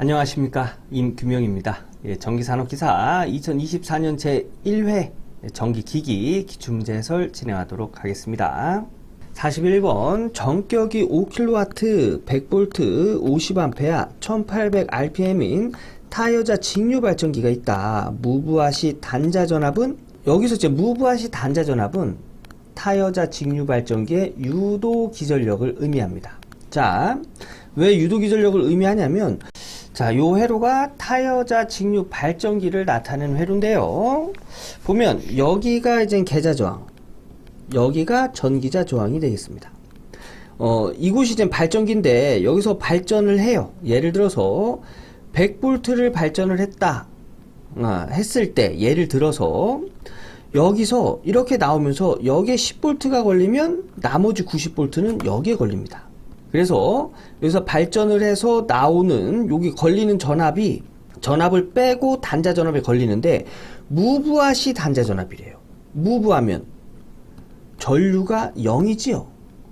안녕하십니까, 임규명입니다. 전기산업기사 2024년 제1회 전기기기 기출문제 해설 진행하도록 하겠습니다. 41번 전격이 5kW, 100V, 50A, 1800rpm인 타여자 직류발전기가 있다. 무브아시 단자전압은, 여기서 이제 무브아시 단자전압은 타여자 직류발전기의 유도기전력을 의미합니다. 자, 왜 유도기전력을 의미하냐면, 자, 요 회로가 타여자 직류 발전기를 나타내는 회로인데요. 보면 여기가 이제 계자 저항, 여기가 전기자 저항이 되겠습니다. 이곳이 이제 발전기인데 여기서 발전을 해요. 예를 들어서 100V를 발전을 했다 했을 때, 예를 들어서 여기서 이렇게 나오면서 여기에 10V가 걸리면 나머지 90V는 여기에 걸립니다. 그래서 여기서 발전을 해서 나오는 여기 걸리는 전압을 빼고 단자 전압에 걸리는데, 무브아시 단자 전압이래요. 무브하면 전류가 0이지요.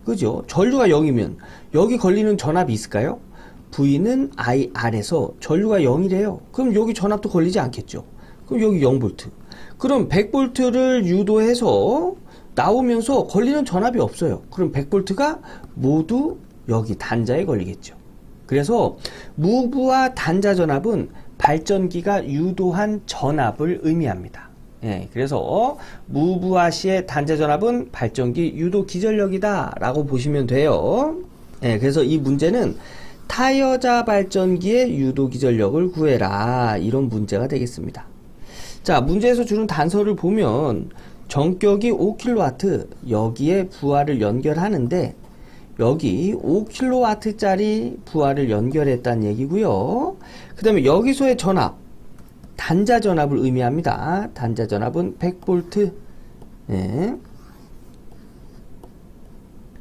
그죠? 전류가 0이면 여기 걸리는 전압이 있을까요? V는 IR에서 전류가 0이래요. 그럼 여기 전압도 걸리지 않겠죠. 그럼 여기 0V. 그럼 100V를 유도해서 나오면서 걸리는 전압이 없어요. 그럼 100V가 모두 여기 단자에 걸리겠죠. 그래서 무브와 단자 전압은 발전기가 유도한 전압을 의미합니다. 그래서 무브아시의 단자 전압은 발전기 유도 기전력이다 라고 보시면 돼요. 그래서 이 문제는 타여자 발전기의 유도 기전력을 구해라, 이런 문제가 되겠습니다. 자, 문제에서 주는 단서를 보면 전격이 5kW, 여기에 부하를 연결하는데 여기 5kW짜리 부하를 연결했다는 얘기고요. 그 다음에 여기서의 전압, 단자 전압을 의미합니다. 단자 전압은 100V.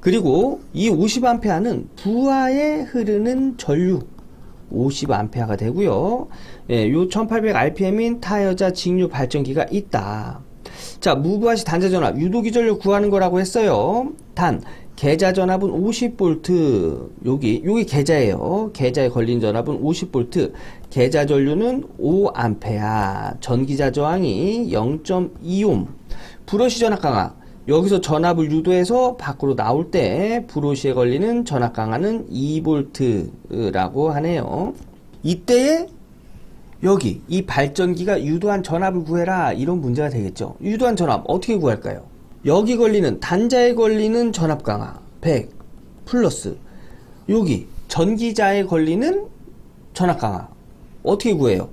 그리고 이 50A는 부하에 흐르는 전류 50A가 되고요. 요 1800rpm인 타여자 직류 발전기가 있다. 자, 무브아시 단자 전압, 유도기전력 구하는 거라고 했어요. 단 계자 전압은 50V, 여기 계자예요. 계자에 걸린 전압은 50V, 계자 전류는 5A, 전기자 저항이 0.2옴, 브러시 전압 강하, 여기서 전압을 유도해서 밖으로 나올 때 브러시에 걸리는 전압 강하는 2V라고 하네요. 이때에 여기 이 발전기가 유도한 전압을 구해라, 이런 문제가 되겠죠. 유도한 전압 어떻게 구할까요? 여기 걸리는, 단자에 걸리는 전압 강하 100 플러스 여기 전기자에 걸리는 전압 강하 어떻게 구해요?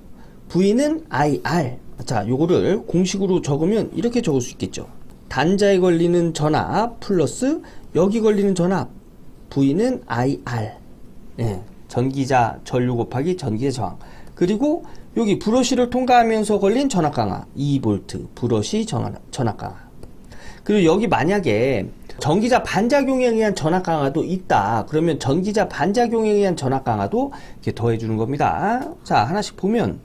V는 IR. 자, 요거를 공식으로 적으면 이렇게 적을 수 있겠죠. 단자에 걸리는 전압 플러스 여기 걸리는 전압, V는 IR. 전기자 전류 곱하기 전기자 저항. 그리고 여기 브러시를 통과하면서 걸린 전압 강하 2V, 브러시 전압 강하. 그리고 여기 만약에 전기자 반작용에 의한 전압 강하도 있다, 그러면 전기자 반작용에 의한 전압 강하도 이렇게 더해 주는 겁니다. 자, 하나씩 보면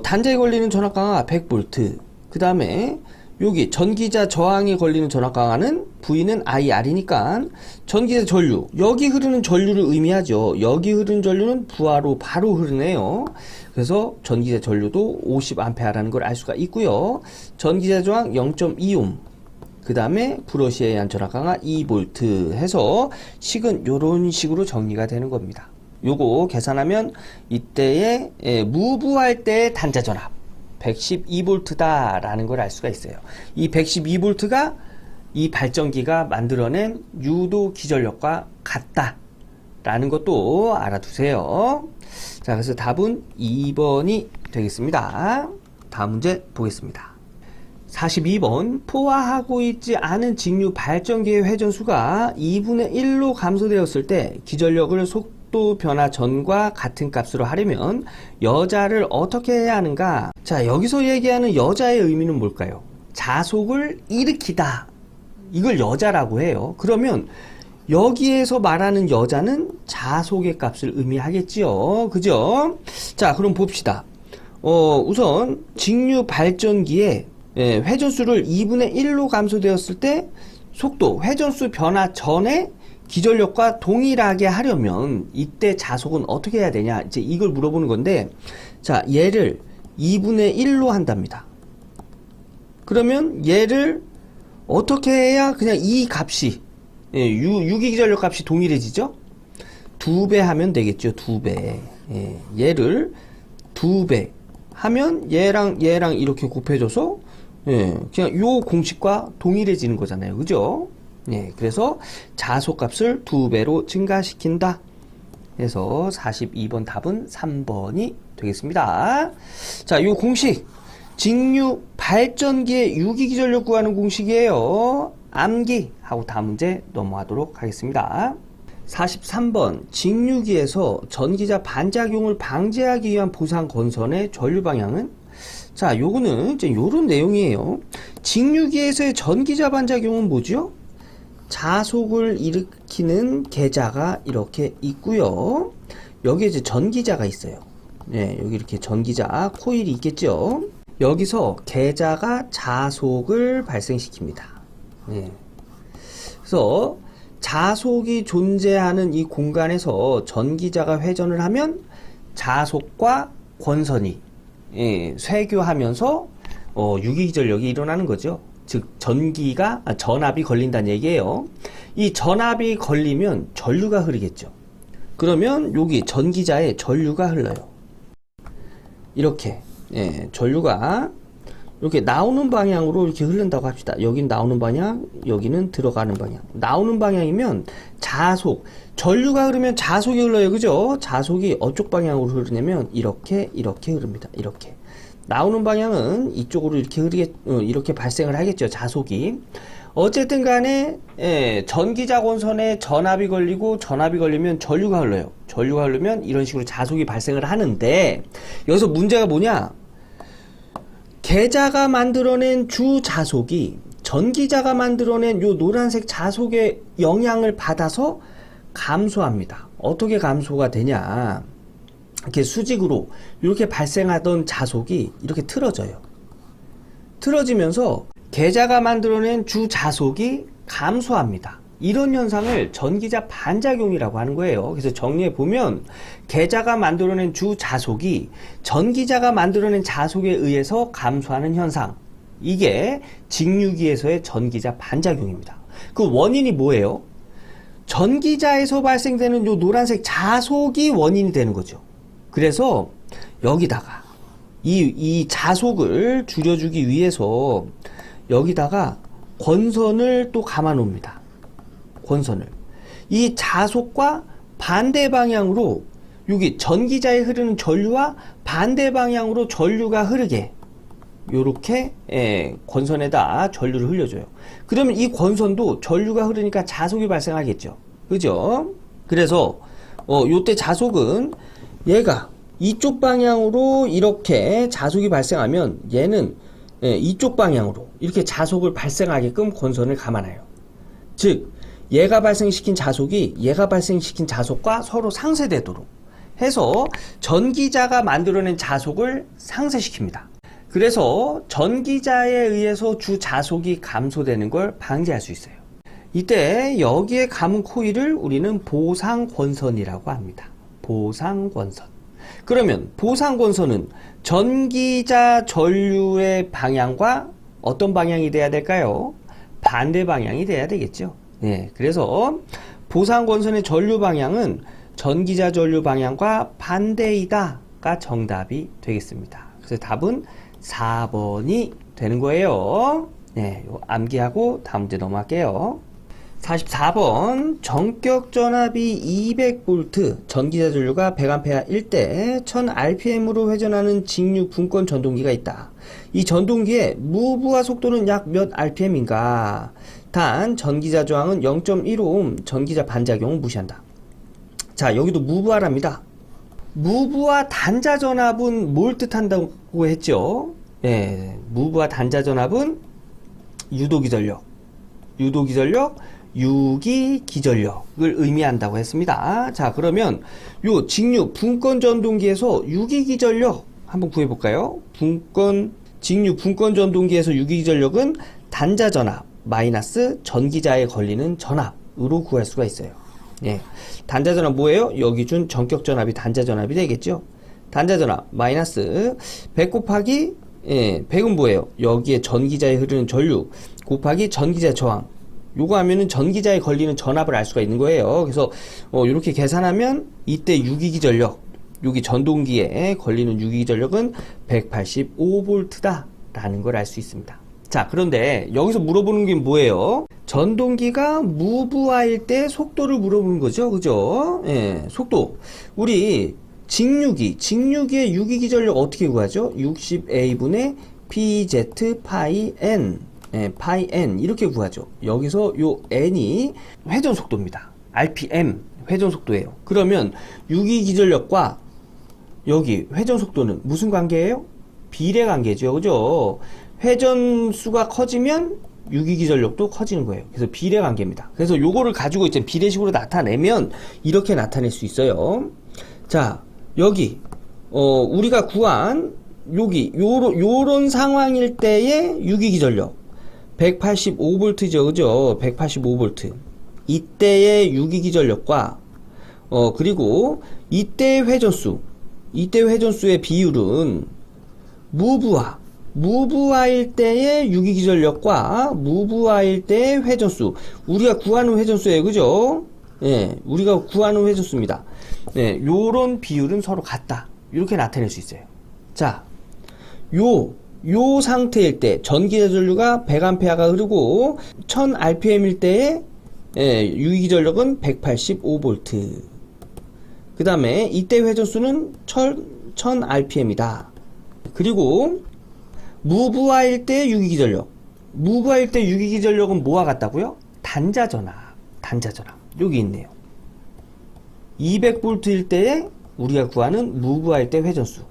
단자에 걸리는 전압 강하 100V, 그 다음에 여기 전기자 저항에 걸리는 전압 강하는 V는 IR이니까 전기자 전류, 여기 흐르는 전류를 의미하죠. 여기 흐르는 전류는 부하로 바로 흐르네요. 그래서 전기자 전류도 50A라는 걸 알 수가 있고요. 전기자 저항 0.2옴, 그 다음에 브러시에 의한 전압 강하 2V 해서 식은 요런 식으로 정리가 되는 겁니다. 요거 계산하면 이때의 무브할 때의 단자 전압 112V 라는 걸 알 수가 있어요. 이 112V가 이 발전기가 만들어낸 유도 기전력과 같다 라는 것도 알아두세요. 자, 그래서 답은 2번이 되겠습니다. 다음 문제 보겠습니다. 42번 포화하고 있지 않은 직류 발전기의 회전수가 2분의 1로 감소되었을 때 기전력을 속도 변화 전과 같은 값으로 하려면 여자를 어떻게 해야 하는가? 자, 여기서 얘기하는 여자의 의미는 뭘까요? 자속을 일으키다, 이걸 여자라고 해요. 그러면 여기에서 말하는 여자는 자속의 값을 의미하겠지요. 그죠? 자, 그럼 봅시다. 우선 직류 발전기의 회전수를 2분의 1로 감소되었을 때 속도, 회전수 변화 전에 기전력과 동일하게 하려면 이때 자속은 어떻게 해야 되냐, 이제 이걸 물어보는 건데, 자, 얘를 2분의 1로 한답니다. 그러면 얘를 어떻게 해야 그냥 이 값이, 예, 유기기전력 값이 동일해지죠? 2배 하면 되겠죠. 2배. 예, 얘를 2배 하면 얘랑 이렇게 곱해줘서, 예, 그냥 요 공식과 동일해지는 거잖아요. 그죠? 예, 그래서 자속값을 2배로 증가시킨다. 그래서 42번 답은 3번이 되겠습니다. 자, 요 공식. 직류 발전기의 유기기전력 구하는 공식이에요. 암기하고 다음 문제 넘어가도록 하겠습니다. 43번 직류기에서 전기자 반작용을 방지하기 위한 보상 건선의 전류 방향은? 자, 요거는 이제 요런 내용이에요. 직류기에서의 전기자 반작용은 뭐죠? 자속을 일으키는 계자가 이렇게 있고요. 여기에 이제 전기자가 있어요. 네, 여기 이렇게 전기자 코일이 있겠죠. 여기서 계자가 자속을 발생시킵니다. 네. 그래서 자속이 존재하는 이 공간에서 전기자가 회전을 하면 자속과 권선이, 예, 쇄교하면서 유기기전력이 일어나는 거죠. 즉 전압이 걸린다는 얘기예요. 이 전압이 걸리면 전류가 흐르겠죠. 그러면 여기 전기자에 전류가 흘러요. 이렇게, 예, 전류가 이렇게 나오는 방향으로 이렇게 흐른다고 합시다. 여긴 나오는 방향, 여기는 들어가는 방향. 나오는 방향이면 자속, 전류가 흐르면 자속이 흘러요. 그죠? 자속이 어쪽 방향으로 흐르냐면 이렇게 흐릅니다. 이렇게. 나오는 방향은 이쪽으로 이렇게 이렇게 발생을 하겠죠. 자속이. 어쨌든 간에, 예, 전기자 권선에 전압이 걸리면 전류가 흘러요. 전류가 흐르면 이런 식으로 자속이 발생을 하는데, 여기서 문제가 뭐냐? 계자가 만들어낸 주 자속이 전기자가 만들어낸 요 노란색 자속의 영향을 받아서 감소합니다. 어떻게 감소가 되냐? 이렇게 수직으로 이렇게 발생하던 자속이 이렇게 틀어져요. 틀어지면서 계자가 만들어낸 주 자속이 감소합니다. 이런 현상을 전기자 반작용이라고 하는 거예요. 그래서 정리해 보면 계자가 만들어낸 주 자속이 전기자가 만들어낸 자속에 의해서 감소하는 현상, 이게 직류기에서의 전기자 반작용입니다. 그 원인이 뭐예요? 전기자에서 발생되는 요 노란색 자속이 원인이 되는 거죠. 그래서 여기다가 이 자속을 줄여주기 위해서 여기다가 권선을 또 감아 놓습니다. 권선을. 이 자속과 반대 방향으로 여기 전기자에 흐르는 전류와 반대 방향으로 전류가 흐르게 요렇게, 예, 권선에다 전류를 흘려줘요. 그러면 이 권선도 전류가 흐르니까 자속이 발생하겠죠. 그죠? 그래서 요때 자속은 얘가 이쪽 방향으로 이렇게 자속이 발생하면 얘는, 예, 이쪽 방향으로 이렇게 자속을 발생하게끔 권선을 감아놔요. 즉 얘가 발생시킨 자속이 얘가 발생시킨 자속과 서로 상쇄되도록 해서 전기자가 만들어낸 자속을 상쇄시킵니다. 그래서 전기자에 의해서 주 자속이 감소되는 걸 방지할 수 있어요. 이때 여기에 감은 코일을 우리는 보상권선이라고 합니다. 보상권선. 그러면 보상권선은 전기자 전류의 방향과 어떤 방향이 돼야 될까요? 반대 방향이 돼야 되겠죠. 네, 그래서 보상권선의 전류 방향은 전기자 전류 방향과 반대이다가 정답이 되겠습니다. 그래서 답은 4번이 되는 거예요. 네, 암기하고 다음 문제 넘어갈게요. 44번 전격 전압이 200V, 전기자 전류가 100A일 때 1000rpm으로 회전하는 직류 분권 전동기가 있다. 이 전동기의 무브화 속도는 약 몇 rpm인가? 단 전기자 저항은 0.15옴, 전기자 반작용은 무시한다. 자, 여기도 무브화랍니다. 무브화 단자 전압은 뭘 뜻한다고 했죠? 예, 무브화 단자 전압은 유도기전력, 유기기전력을 의미한다고 했습니다. 자, 그러면 요 직류 분권 전동기에서 유기기전력 한번 구해볼까요? 직류 분권 전동기에서 유기기전력은 단자 전압 마이너스 전기자에 걸리는 전압, 전압으로 구할 수가 있어요. 예. 단자전압 뭐예요? 여기 준 전격전압이 단자전압이 되겠죠. 단자전압 마이너스 100 곱하기 100은 뭐예요? 여기에 전기자에 흐르는 전류 곱하기 전기자 저항. 요거 하면은 전기자에 걸리는 전압을 알 수가 있는 거예요. 그래서 이렇게 계산하면 이때 유기기 전력, 여기 전동기에 걸리는 유기기 전력은 185V다 라는 걸 알 수 있습니다. 자, 그런데 여기서 물어보는 게 뭐예요? 전동기가 무브화일 때 속도를 물어보는 거죠. 그죠? 예, 속도. 우리 직류기의 유기기 전력 어떻게 구하죠? 60A분의 PZ 파이 N. 예, 파이 N 이렇게 구하죠. 여기서 요 N이 회전 속도입니다. RPM 회전 속도예요. 그러면 유기기 전력과 여기 회전 속도는 무슨 관계예요? 비례 관계죠. 그죠? 회전수가 커지면 유기기 전력도 커지는 거예요. 그래서 비례 관계입니다. 그래서 요거를 가지고 이제 비례식으로 나타내면 이렇게 나타낼 수 있어요. 자, 여기 우리가 구한 여기 요런 상황일 때의 유기기 전력 185V죠. 그죠? 185V. 이때의 유기기 전력과 그리고 이때의 회전수의 비율은 무브화일 때의 유기기 전력과 무브화일 때의 회전수. 우리가 구하는 회전수예요. 그죠? 예, 우리가 구하는 회전수입니다. 예, 요런 비율은 서로 같다. 이렇게 나타낼 수 있어요. 자, 요 상태일 때 전기자 전류가 100A가 흐르고 1000rpm일 때의 유기기 전력은 185V. 그 다음에 이때 회전수는 1000rpm이다. 그리고 무브화일 때 유기기 전력. 무브화일 때 유기기 전력은 뭐와 같다고요? 단자전압. 여기 있네요. 200V일 때에 우리가 구하는 무브화일 때 회전수.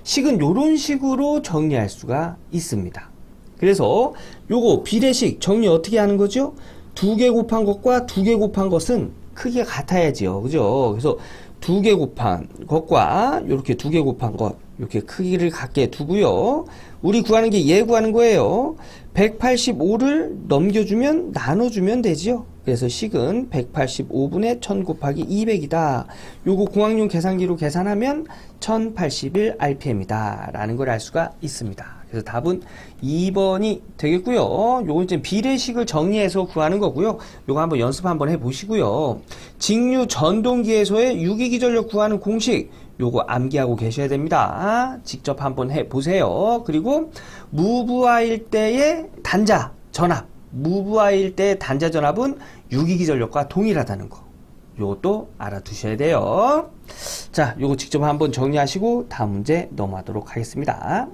식은 요런 식으로 정리할 수가 있습니다. 그래서 요거 비례식 정리 어떻게 하는 거죠? 2개 곱한 것과 2개 곱한 것은 크기가 같아야지요. 그죠? 그래서 2개 곱한 것과 요렇게 2개 곱한 것 이렇게 크기를 같게 두고요. 우리 구하는 게 얘 구하는 거예요. 185를 넘겨주면 나눠주면 되지요. 그래서 식은 185분의 1000 곱하기 200이다. 요거 공학용 계산기로 계산하면 1081rpm이다. 라는 걸 알 수가 있습니다. 그래서 답은 2번이 되겠고요. 요건 이제 비례식을 정리해서 구하는 거고요. 요거 한번 연습 한번 해보시고요. 직류 전동기에서의 유기기 전력 구하는 공식 요거 암기하고 계셔야 됩니다. 직접 한번 해보세요. 그리고 무브화일 때의 단자 전압, 무브화일 때의 단자 전압은 유기기 전력과 동일하다는 거 요것도 알아두셔야 돼요. 자, 요거 직접 한번 정리하시고 다음 문제 넘어가도록 하겠습니다.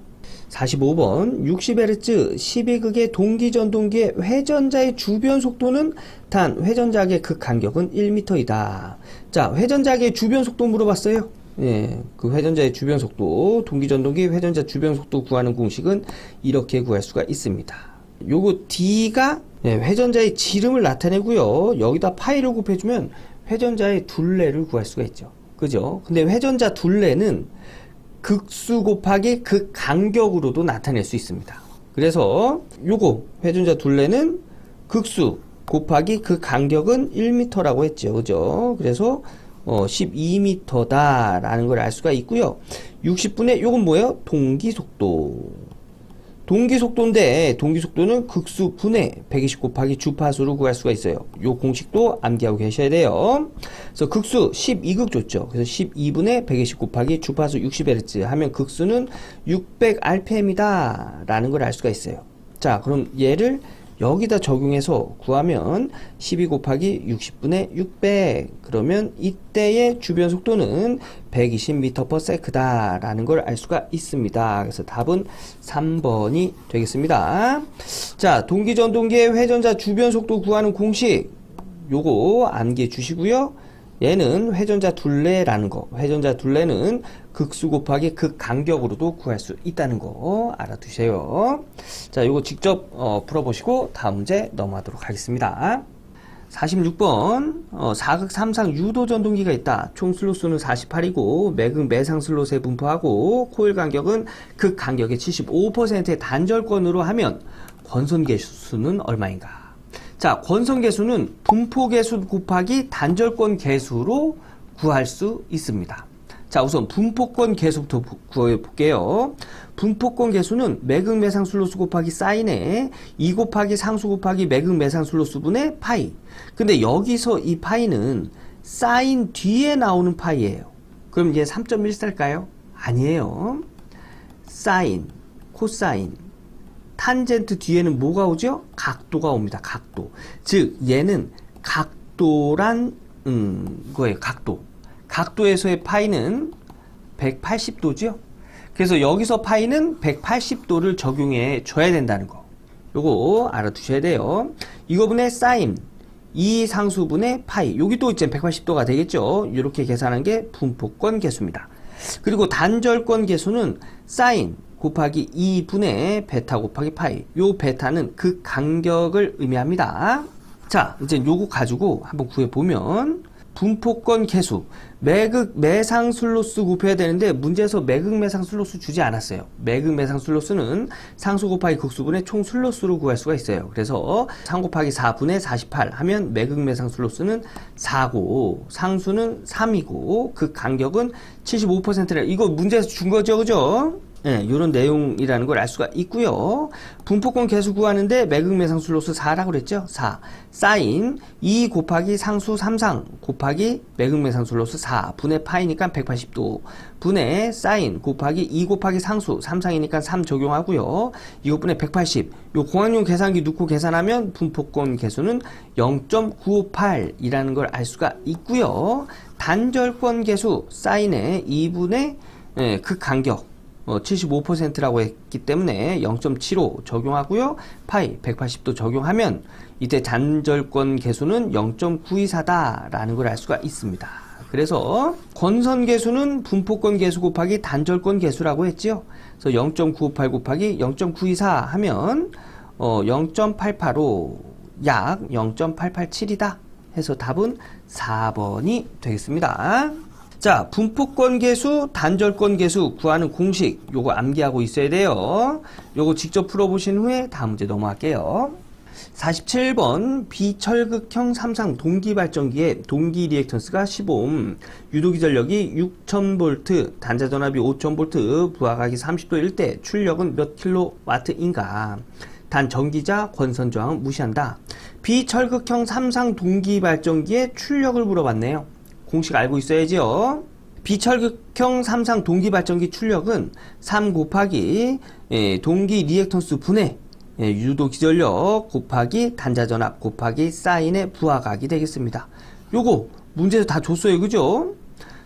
45번 60Hz 12극의 동기전동기의 회전자의 주변 속도는 단 회전자의 극간격은 1m이다. 자, 회전자의 주변 속도 물어봤어요. 예, 그 회전자의 주변 속도, 동기전동기 회전자 주변 속도 구하는 공식은 이렇게 구할 수가 있습니다. 요거 D가 회전자의 지름을 나타내고요. 여기다 파이를 곱해주면 회전자의 둘레를 구할 수가 있죠. 그죠? 근데 회전자 둘레는 극수 곱하기 극간격으로도 나타낼 수 있습니다. 그래서 요거 회전자 둘레는 극수 곱하기 극간격은 1m라고 했죠. 그죠? 그래서 12m다 라는 걸 알 수가 있고요. 60분의 요건 뭐예요? 동기속도인데 동기속도는 극수 분의 120 곱하기 주파수로 구할 수가 있어요. 요 공식도 암기하고 계셔야 돼요. 그래서 극수 12극 줬죠. 그래서 12분의 120 곱하기 주파수 60Hz 하면 극수는 600rpm이다 라는 걸 알 수가 있어요. 자, 그럼 얘를 여기다 적용해서 구하면 12 곱하기 60분의 600 그러면 이때의 주변 속도는 120m/s 라는 걸 알 수가 있습니다. 그래서 답은 3번이 되겠습니다. 자, 동기전동기의 회전자 주변 속도 구하는 공식 요거 암기해 주시고요. 얘는 회전자 둘레라는 거, 회전자 둘레는 극수 곱하기 극간격으로도 구할 수 있다는 거 알아두세요. 자, 요거 직접 풀어보시고 다음 문제 넘어가도록 하겠습니다. 46번 4극 3상 유도 전동기가 있다. 총 슬롯수는 48이고 매극 매상 슬롯에 분포하고 코일 간격은 극간격의 75%의 단절권으로 하면 권선 개수는 얼마인가? 자, 권선계수는 분포계수 곱하기 단절권 계수로 구할 수 있습니다. 자, 우선 분포권 계수부터 구해볼게요. 분포권 계수는 매극 매상 슬로스 곱하기 사인에 2 곱하기 상수 곱하기 매극 매상 슬로스 분의 파이. 근데 여기서 이 파이는 사인 뒤에 나오는 파이예요. 그럼 이제 3.14일까요? 아니에요. 사인, 코사인, 탄젠트 뒤에는 뭐가 오죠? 각도가 옵니다. 각도. 즉 얘는 각도란 거예요. 각도. 각도에서의 파이는 180도죠. 그래서 여기서 파이는 180도를 적용해 줘야 된다는 거. 요거 알아두셔야 돼요. 이거분의 사인, 이 상수분의 파이. 여기 또 이제 180도가 되겠죠. 이렇게 계산한 게 분포권 계수입니다. 그리고 단절권 계수는 사인 곱하기 2분의 베타 곱하기 파이. 요 베타는 그 간격을 의미합니다. 자, 이제 요거 가지고 한번 구해보면 분포권 계수, 매극 매상 슬로스 곱해야 되는데 문제에서 매극 매상 슬로스 주지 않았어요. 매극 매상 슬로스는 상수 곱하기 극수분의 총 슬로스로 구할 수가 있어요. 그래서 3 곱하기 4분의 48 하면 매극 매상 슬로스는 4고 상수는 3이고 그 간격은 75%래. 이거 문제에서 준 거죠, 그죠? 네, 이런 내용이라는 걸 알 수가 있고요. 분포권 계수 구하는데 매극 매상 슬로스 4라고 그랬죠? 4. 사인 2 곱하기 상수 3상 곱하기 매극 매상 슬로스 4 분의 파이니까 180도 분의 사인 곱하기 2 곱하기 상수 3상이니까 3 적용하고요. 이것분의 180. 요 공학용 계산기 넣고 계산하면 분포권 계수는 0.958이라는 걸 알 수가 있고요. 단절권 계수 사인의 2분의 그 간격 75%라고 했기 때문에 0.75 적용하고요. 파이 180도 적용하면 이때 단절권 계수는 0.924다 라는 걸 알 수가 있습니다. 그래서 권선 계수는 분포권 계수 곱하기 단절권 계수라고 했죠. 그래서 0.958 곱하기 0.924 하면 0.885 약 0.887이다 해서 답은 4번이 되겠습니다. 자, 분포권 계수, 단절권 계수 구하는 공식 요거 암기하고 있어야 돼요. 요거 직접 풀어보신 후에 다음 문제 넘어갈게요. 47번 비철극형 3상 동기발전기의 동기 리액턴스가 15옴, 유도기전력이 6000V, 단자전압이 5000V, 부하각이 30도일 때 출력은 몇 킬로와트인가? 단 전기자 권선저항은 무시한다. 비철극형 3상 동기발전기의 출력을 물어봤네요. 공식 알고 있어야죠. 비철극형 3상 동기발전기 출력은 3 곱하기 동기 리액턴스 분의 유도기전력 곱하기 단자전압 곱하기 사인의 부하각이 되겠습니다. 요거 문제에서 다 줬어요. 그죠?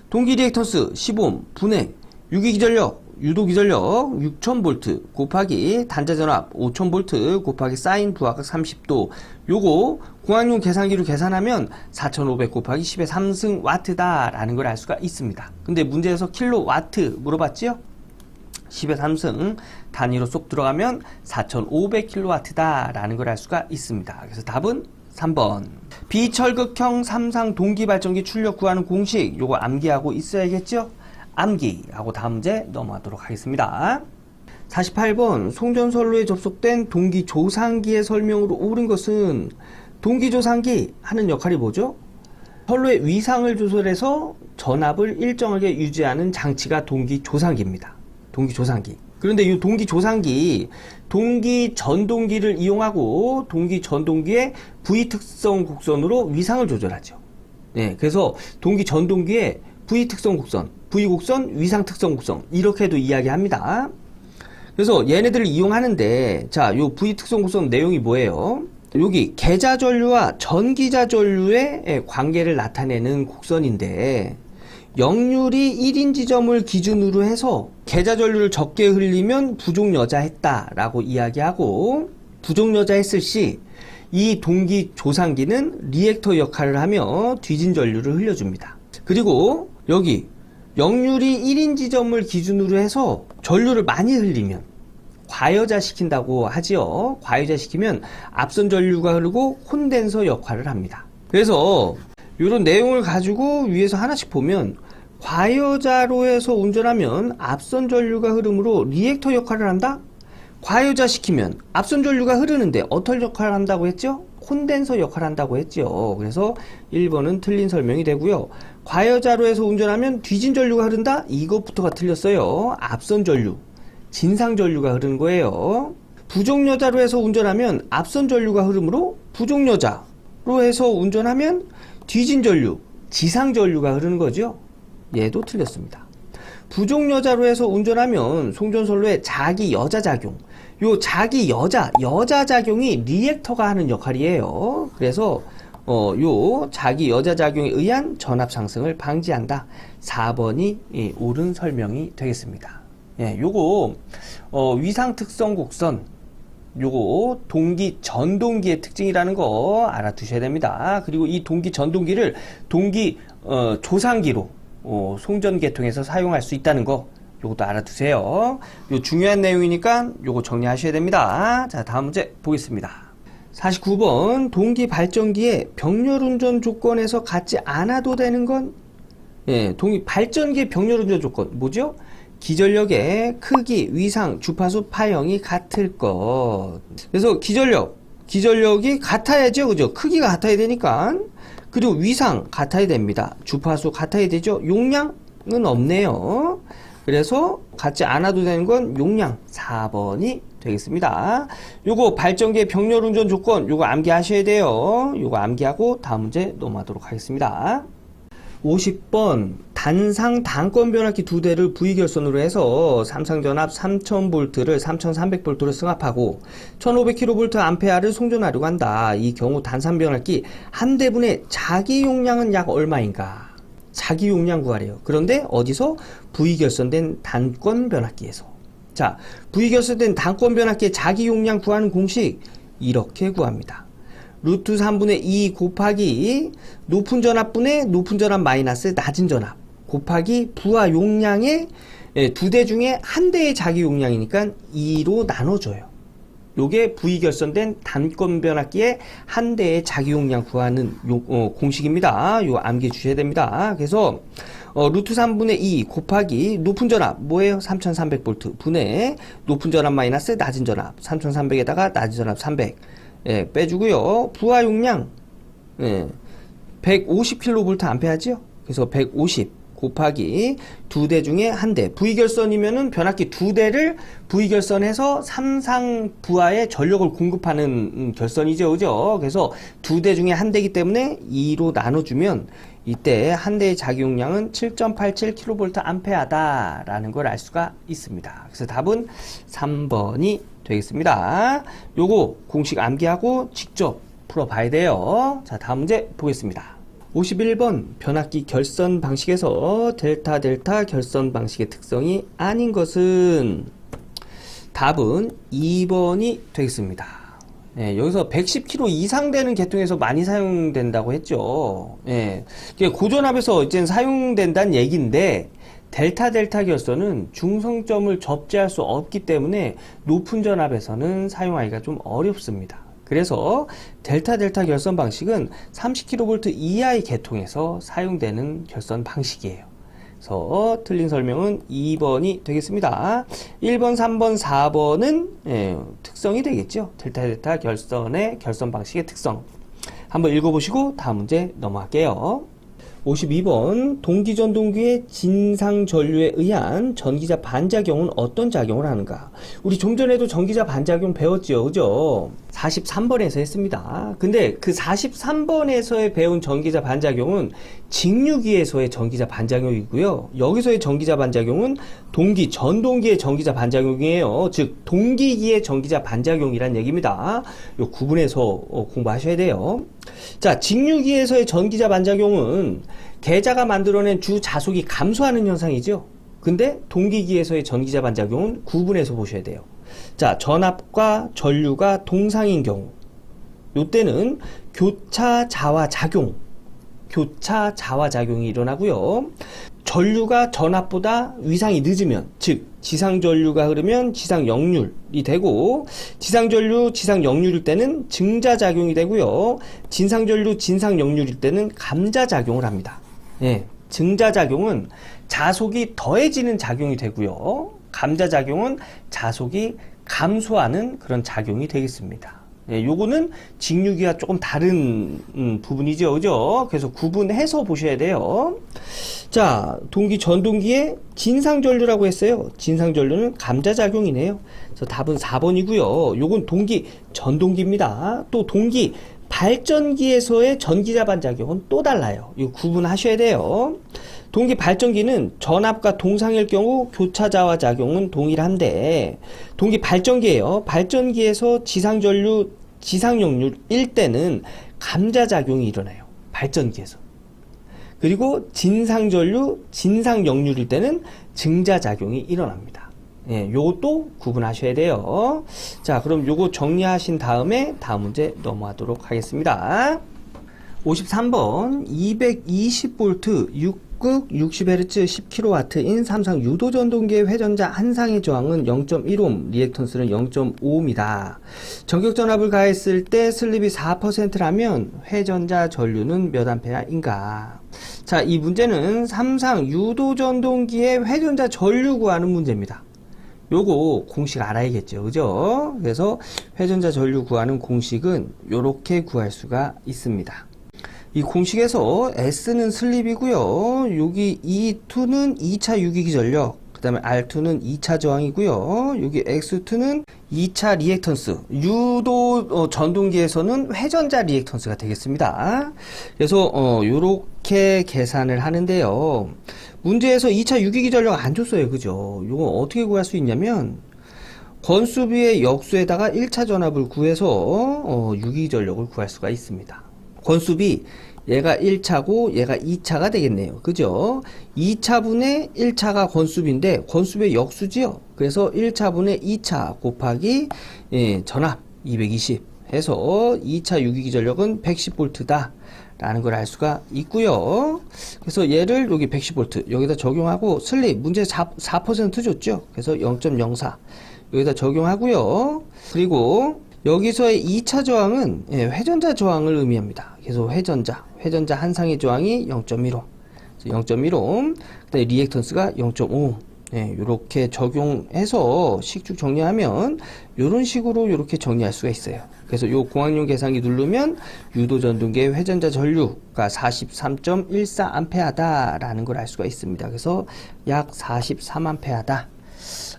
동기 리액턴스 15옴 분의 유기기전력 유도기전력 6000V 곱하기 단자전압 5000V 곱하기 사인 부하각 30도. 요거 공학용 계산기로 계산하면 4500 곱하기 10의 3승 와트다 라는 걸 알 수가 있습니다. 근데 문제에서 킬로와트 물어봤죠? 10의 3승 단위로 쏙 들어가면 4500킬로와트다 라는 걸 알 수가 있습니다. 그래서 답은 3번. 비철극형 3상 동기발전기 출력 구하는 공식 요거 암기하고 있어야겠죠? 암기하고 다음 문제 넘어가도록 하겠습니다. 48번 송전선로에 접속된 동기조상기의 설명으로 옳은 것은 동기조상기 하는 역할이 뭐죠? 선로의 위상을 조절해서 전압을 일정하게 유지하는 장치가 동기조상기입니다. 동기조상기. 그런데 이 동기조상기, 동기전동기를 이용하고 동기전동기의 V특성 곡선으로 위상을 조절하죠. 네, 그래서 동기전동기의 V특성 곡선, V곡선, 위상특성 곡선 이렇게도 이야기합니다. 그래서 얘네들을 이용하는데 자, 요 V특성 곡선 내용이 뭐예요? 여기 계자전류와 전기자전류의 관계를 나타내는 곡선인데 역률이 1인 지점을 기준으로 해서 계자전류를 적게 흘리면 부족여자 했다라고 이야기하고 부족여자 했을 시 이 동기조상기는 리액터 역할을 하며 뒤진 전류를 흘려줍니다. 그리고 여기 역률이 1인 지점을 기준으로 해서 전류를 많이 흘리면 과여자 시킨다고 하지요. 과여자 시키면 앞선 전류가 흐르고 콘덴서 역할을 합니다. 그래서 이런 내용을 가지고 위에서 하나씩 보면 과여자로 해서 운전하면 앞선 전류가 흐름으로 리액터 역할을 한다? 과여자 시키면 앞선 전류가 흐르는데 어떤 역할을 한다고 했죠? 콘덴서 역할을 한다고 했죠. 그래서 1번은 틀린 설명이 되고요. 과여자로에서 운전하면 뒤진 전류가 흐른다? 이것부터가 틀렸어요. 앞선 전류, 진상 전류가 흐르는 거예요. 부종여자로 해서 운전하면 앞선 전류가 흐르므로 부종여자로 해서 운전하면 뒤진 전류, 지상 전류가 흐르는 거죠. 얘도 틀렸습니다. 부종여자로 해서 운전하면 송전선로의 자기 여자 작용, 요 자기 여자 작용이 리액터가 하는 역할이에요. 그래서 요 자기 여자 작용에 의한 전압 상승을 방지한다. 4번이 옳은 설명이 되겠습니다. 예, 요거 위상 특성 곡선, 요거 동기 전동기의 특징이라는 거 알아두셔야 됩니다. 그리고 이 동기 전동기를 동기 조상기로 송전 계통에서 사용할 수 있다는 거, 요것도 알아두세요. 요 중요한 내용이니까 요거 정리하셔야 됩니다. 자, 다음 문제 보겠습니다. 49번 동기 발전기의 병렬 운전 조건에서 같지 않아도 되는 건, 예, 발전기의 병렬 운전 조건 뭐죠? 기전력의 크기, 위상, 주파수, 파형이 같을 것. 그래서 기전력이 같아야죠, 그죠? 크기가 같아야 되니까. 그리고 위상 같아야 됩니다. 주파수 같아야 되죠. 용량은 없네요. 그래서 같지 않아도 되는 건 용량. 4번이 되겠습니다. 요거 발전기의 병렬 운전 조건, 요거 암기하셔야 돼요. 요거 암기하고 다음 문제 넘어가도록 하겠습니다. 50번 단상 단권 변압기 2대를 V결선으로 해서 삼상전압 3000V를 3300V로 승합하고 1500kVA를 송전하려고 한다. 이 경우 단상 변압기 한 대분의 자기 용량은 약 얼마인가? 자기 용량 구하래요. 그런데 어디서? V결선된 단권 변압기에서. 자, V결선된 단권 변압기의 자기 용량 구하는 공식 이렇게 구합니다. 루트 3분의 2 곱하기 높은 전압분의 높은 전압 마이너스 낮은 전압 곱하기 부하 용량의 두 대 중에 한 대의 자기 용량이니까 2로 나눠줘요. 요게 V결선된 단권 변압기의 한 대의 자기 용량 구하는 공식입니다. 요 암기해 주셔야 됩니다. 그래서 루트 3분의 2 곱하기 높은 전압 뭐예요? 3300V 분의 높은 전압 마이너스 낮은 전압 3300에다가 낮은 전압 300 예, 빼주고요. 부하 용량 150kVA죠. 그래서 150 곱하기 두 대 중에 한 대. V결선이면은 변압기 두 대를 V결선해서 삼상 부하에 전력을 공급하는 결선이죠. 그죠? 그래서 두 대 중에 한 대이기 때문에 2로 나눠주면 이때 한 대의 자기 용량은 7.87kVA 라는 걸 알 수가 있습니다. 그래서 답은 3번이 되겠습니다. 요거 공식 암기하고 직접 풀어봐야 돼요. 자, 다음 문제 보겠습니다. 51번 변압기 결선 방식에서 델타 결선 방식의 특성이 아닌 것은 답은 2번이 되겠습니다. 예, 여기서 110km 이상 되는 계통에서 많이 사용된다고 했죠. 예, 고전압에서 이제 사용된다는 얘기인데 델타 결선은 중성점을 접지할 수 없기 때문에 높은 전압에서는 사용하기가 좀 어렵습니다. 그래서 델타 결선 방식은 30kV 이하의 계통에서 사용되는 결선 방식이에요. 그래서 틀린 설명은 2번이 되겠습니다. 1번, 3번, 4번은 특성이 되겠죠. 델타 결선의 결선 방식의 특성. 한번 읽어보시고 다음 문제 넘어갈게요. 52번 동기전동기의 진상전류에 의한 전기자 반작용은 어떤 작용을 하는가? 우리 좀 전에도 전기자 반작용 배웠죠, 그죠? 43번에서 했습니다. 근데 그 43번에서의 배운 전기자 반작용은 직류기에서의 전기자 반작용이고요. 여기서의 전기자 반작용은 전동기의 전기자 반작용이에요. 즉 동기기의 전기자 반작용이란 얘기입니다. 요 구분해서 공부하셔야 돼요. 자, 직류기에서의 전기자 반작용은 계자가 만들어낸 주 자속이 감소하는 현상이죠. 근데 동기기에서의 전기자 반작용은 구분해서 보셔야 돼요. 자, 전압과 전류가 동상인 경우 요때는 교차 자화 작용이 일어나고요. 전류가 전압보다 위상이 늦으면, 즉 지상 전류가 흐르면 지상 역률이 되고, 지상 전류 지상 역률일 때는 증자 작용이 되고요. 진상 전류 진상 역률일 때는 감자 작용을 합니다. 예, 증자 작용은 자속이 더해지는 작용이 되고요. 감자 작용은 자속이 감소하는 그런 작용이 되겠습니다. 예, 요거는 직류기와 조금 다른 부분이죠, 그죠? 그래서 구분해서 보셔야 돼요. 자, 동기 전동기의 진상전류라고 했어요. 진상전류는 감자작용이네요. 그래서 답은 4번이고요. 요건 동기 전동기입니다. 또 동기 발전기에서의 전기자반작용은 또 달라요. 이거 구분하셔야 돼요. 동기 발전기는 전압과 동상일 경우 교차자와 작용은 동일한데, 동기 발전기예요. 발전기에서 지상전류, 지상역류일 때는 감자작용이 일어나요. 발전기에서. 그리고 진상전류, 진상역류일 때는 증자작용이 일어납니다. 예, 요것도 구분하셔야 돼요. 자, 그럼 요거 정리하신 다음에 다음 문제 넘어가도록 하겠습니다. 53번 220V 6극 60Hz 10kW인 삼성 유도전동기의 회전자 한 상의 저항은 0.1옴, 리액턴스는 0.5옴이다. 전격전압을 가했을 때 슬립이 4%라면 회전자 전류는 몇 암페어인가? 자, 이 문제는 삼상 유도전동기의 회전자 전류 구하는 문제입니다. 요거 공식 알아야겠죠, 그죠? 그래서 회전자 전류 구하는 공식은 요렇게 구할 수가 있습니다. 이 공식에서 S는 슬립이고요. 여기 E2는 2차 유기기 전력, 그 다음에 R2는 2차 저항이고요. 여기 X2는 2차 리액턴스, 유도 전동기에서는 회전자 리액턴스가 되겠습니다. 그래서 요렇게 계산을 하는데요. 문제에서 2차 유기기 전력 안 줬어요, 그죠? 요거 어떻게 구할 수 있냐면 권수비의 역수에다가 1차 전압을 구해서 유기기 전력을 구할 수가 있습니다. 권수비, 얘가 1차고 얘가 2차가 되겠네요. 그죠? 2차분의 1차가 권수비인데 권수비의 역수지요. 그래서 1차분의 2차 곱하기 전압 220 해서 2차 유기기 전력은 110V다 라는 걸 알 수가 있고요. 그래서 얘를 여기 110V 여기다 적용하고 슬립 문제 4% 줬죠. 그래서 0.04 여기다 적용하고요. 그리고 여기서의 2차 저항은 회전자 저항을 의미합니다. 그래서 회전자 한 상의 저항이 0.15, 0.15옴, 그다음에 리액턴스가 0.5. 이렇게 적용해서 식쭉 정리하면 이런 식으로 이렇게 정리할 수가 있어요. 그래서 요 공학용 계산기 누르면 유도 전동기의 회전자 전류가 43.14A 라는 걸 알 수가 있습니다. 그래서 약 43A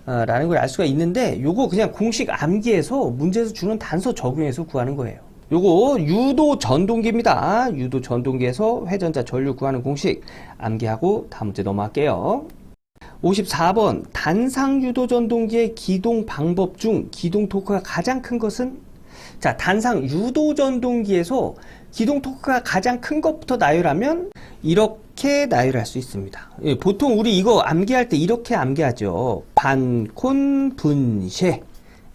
라는 걸 알 수가 있는데 요거 그냥 공식 암기해서 문제에서 주는 단서 적용해서 구하는 거예요. 요거 유도 전동기입니다. 유도 전동기에서 회전자 전류 구하는 공식 암기하고 다음 문제 넘어갈게요. 54번 단상 유도 전동기의 기동 방법 중 기동 토크가 가장 큰 것은? 자, 단상 유도 전동기에서 기동 토크가 가장 큰 것부터 나열하면 이렇게 나열할 수 있습니다. 보통 우리 이거 암기할 때 이렇게 암기하죠. 반콘 분쇄.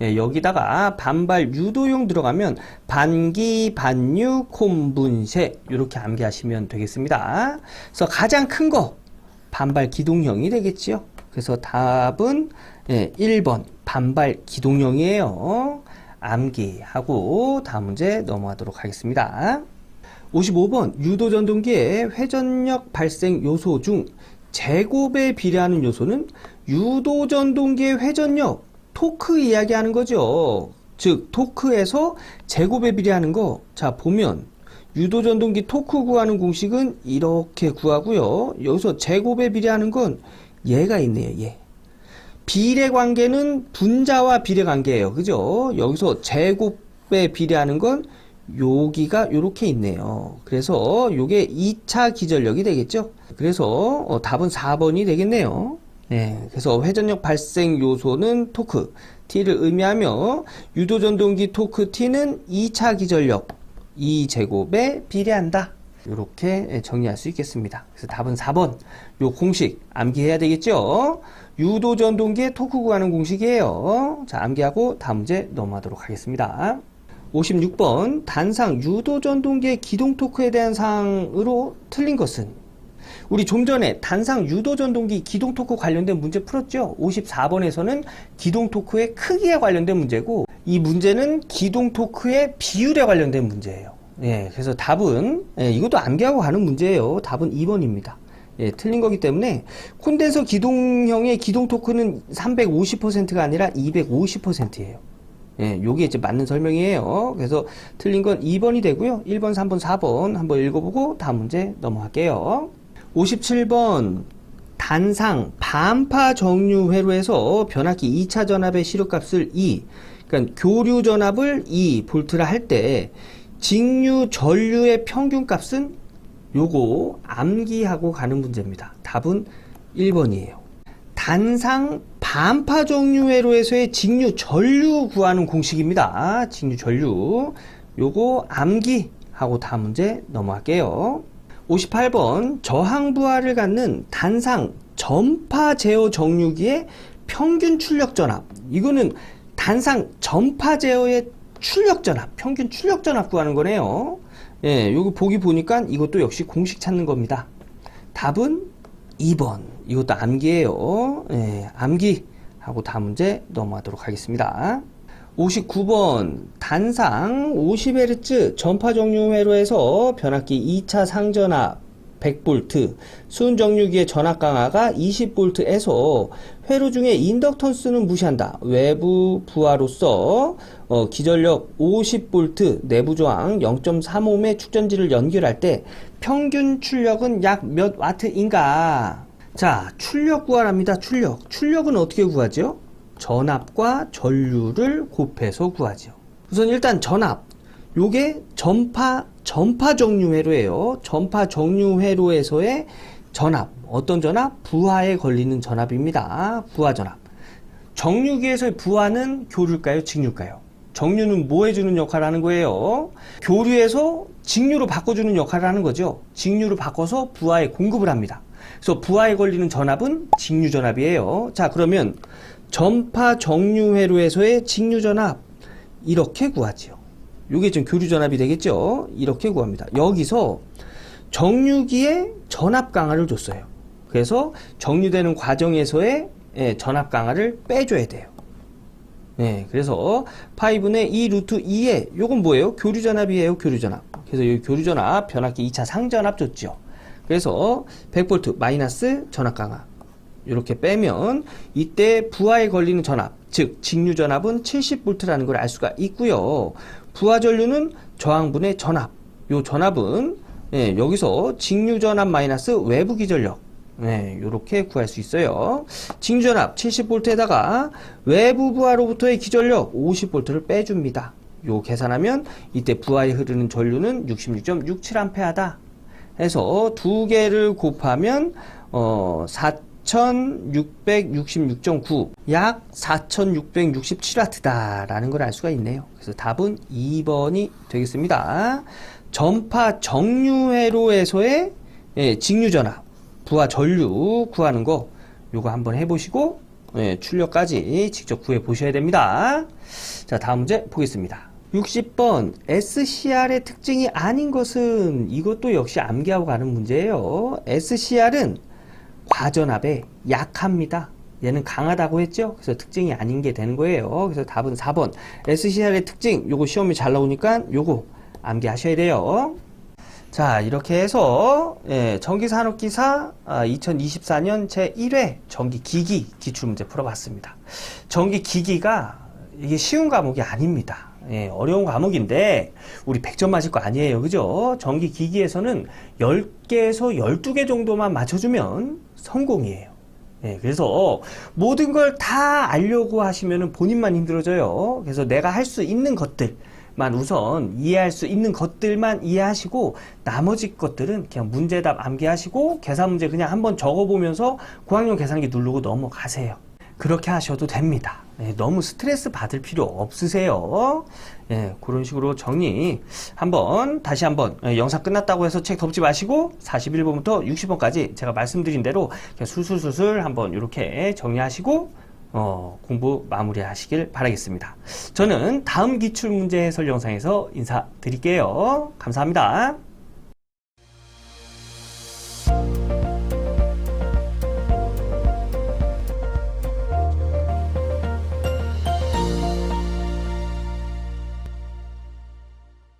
여기다가 반발 유도용 들어가면 반기 반유 콘분쇄 이렇게 암기하시면 되겠습니다. 그래서 가장 큰 거 반발 기동형이 되겠지요. 그래서 답은 1번 반발 기동형이에요. 암기하고 다음 문제 넘어가도록 하겠습니다. 55번 유도전동기의 회전력 발생 요소 중 제곱에 비례하는 요소는 유도전동기의 회전력 토크 이야기하는 거죠. 즉 토크에서 제곱에 비례하는 거. 자, 보면 유도전동기 토크 구하는 공식은 이렇게 구하고요. 여기서 제곱에 비례하는 건 얘가 있네요. 얘. 비례 관계는 분자와 비례 관계예요. 그죠? 여기서 제곱에 비례하는 건 여기가 요렇게 있네요. 그래서 요게 2차 기전력이 되겠죠? 그래서 답은 4번이 되겠네요. 그래서 회전력 발생 요소는 토크 T를 의미하며 유도전동기 토크 T는 2차 기전력 2제곱에 비례한다. 이렇게 정리할 수 있겠습니다. 그래서 답은 4번. 요 공식 암기해야 되겠죠? 유도전동기의 토크 구하는 공식이에요. 자, 암기하고 다음 문제 넘어가도록 하겠습니다. 56번 단상 유도전동기의 기동 토크에 대한 사항으로 틀린 것은? 우리 좀 전에 단상 유도전동기 기동 토크 관련된 문제 풀었죠? 54번에서는 기동 토크의 크기에 관련된 문제고 이 문제는 기동 토크의 비율에 관련된 문제예요. 그래서 답은 이것도 암기하고 가는 문제예요. 답은 2번입니다. 틀린 거기 때문에 콘덴서 기동형의 기동 토크는 350%가 아니라 250%예요. 예, 요게 이제 맞는 설명이에요. 그래서 틀린 건 2번이 되고요. 1번, 3번, 4번 한번 읽어보고 다음 문제 넘어갈게요. 57번 단상 반파 정류 회로에서 변압기 2차 전압의 시료값을 2, 그러니까 교류 전압을 2V라 할 때 직류 전류의 평균값은 요거 암기하고 가는 문제입니다. 답은 1번이에요. 단상 반파 정류 회로에서의 직류 전류 구하는 공식입니다. 직류 전류. 요거 암기하고 다음 문제 넘어갈게요. 58번 저항 부하를 갖는 단상 전파 제어 정류기의 평균 출력 전압. 이거는 단상 전파 제어의 출력 전압, 평균 출력 전압 구하는 거네요. 예, 요거 보기 보니까 이것도 역시 공식 찾는 겁니다. 답은 2번. 이것도 암기예요. 예, 암기하고 다음 문제 넘어가도록 하겠습니다. 59번 단상 50Hz 전파 정류 회로에서 변압기 2차 상전압 100V, 순 정류기의 전압 강하가 20V에서 회로 중에 인덕턴스는 무시한다. 외부 부하로서 기전력 50V, 내부 저항 0.35의 축전지를 연결할 때 평균 출력은 약 몇 와트인가? 자, 출력 구하랍니다. 출력은 어떻게 구하죠? 전압과 전류를 곱해서 구하죠. 우선 일단 전압, 요게 전파 정류 회로예요. 전파 정류 회로에서의 전압, 어떤 전압? 부하에 걸리는 전압입니다. 부하 전압. 정류기에서의 부하는 교류일까요? 직류일까요? 정류는 뭐 해주는 역할을 하는 거예요? 교류에서 직류로 바꿔주는 역할을 하는 거죠. 직류로 바꿔서 부하에 공급을 합니다. 그래서 부하에 걸리는 전압은 직류 전압이에요. 자, 그러면 전파 정류 회로에서의 직류 전압 이렇게 구하지요. 요게 좀 교류 전압이 되겠죠. 이렇게 구합니다. 여기서 정류기에 전압 강화를 줬어요. 그래서 정류되는 과정에서의 전압 강화를 빼줘야 돼요. 네, 그래서 파이분의 2 루트 2에 요건 뭐예요? 교류 전압이에요. 교류 전압. 그래서 이 교류 전압 변압기 2차 상전압 줬죠. 그래서 100V 마이너스 전압 강화 이렇게 빼면 이때 부하에 걸리는 전압, 즉 직류 전압은 70V라는 걸 알 수가 있고요. 부하 전류는 저항분의 전압. 요 전압은 여기서 직류 전압 마이너스 외부 기전력. 요렇게 구할 수 있어요. 직류 전압 70V에다가 외부 부하로부터의 기전력 50V를 빼줍니다. 요 계산하면 이때 부하에 흐르는 전류는 66.67A다. 해서 두 개를 곱하면 4666.9, 약 4667W다 라는 걸 알 수가 있네요. 그래서 답은 2번이 되겠습니다. 전파 정류 회로에서의 직류 전압, 부하 전류 구하는 거 요거 한번 해보시고 출력까지 직접 구해 보셔야 됩니다. 자, 다음 문제 보겠습니다. 60번 SCR의 특징이 아닌 것은, 이것도 역시 암기하고 가는 문제예요. SCR은 과전압에 약합니다. 얘는 강하다고 했죠? 그래서 특징이 아닌 게 되는 거예요. 그래서 답은 4번. SCR의 특징, 요거 시험에 잘 나오니까 요거 암기하셔야 돼요. 자, 이렇게 해서 전기산업기사 2024년 제1회 전기기기 기출문제 풀어봤습니다. 전기기기가 이게 쉬운 과목이 아닙니다. 어려운 과목인데 우리 100점 맞을 거 아니에요. 그죠? 전기기기에서는 10개에서 12개 정도만 맞춰주면 성공이에요. 그래서 모든 걸 다 알려고 하시면 본인만 힘들어져요. 그래서 내가 할 수 있는 것들만 우선 이해할 수 있는 것들만 이해하시고 나머지 것들은 그냥 문제답 암기하시고 계산 문제 그냥 한번 적어보면서 고학년 계산기 누르고 넘어가세요. 그렇게 하셔도 됩니다. 너무 스트레스 받을 필요 없으세요. 그런 식으로 정리 다시 한번 영상 끝났다고 해서 책 덮지 마시고 41번부터 60번까지 제가 말씀드린 대로 그냥 술술술술 한번 이렇게 정리하시고 공부 마무리 하시길 바라겠습니다. 저는 다음 기출문제 해설 영상에서 인사드릴게요. 감사합니다.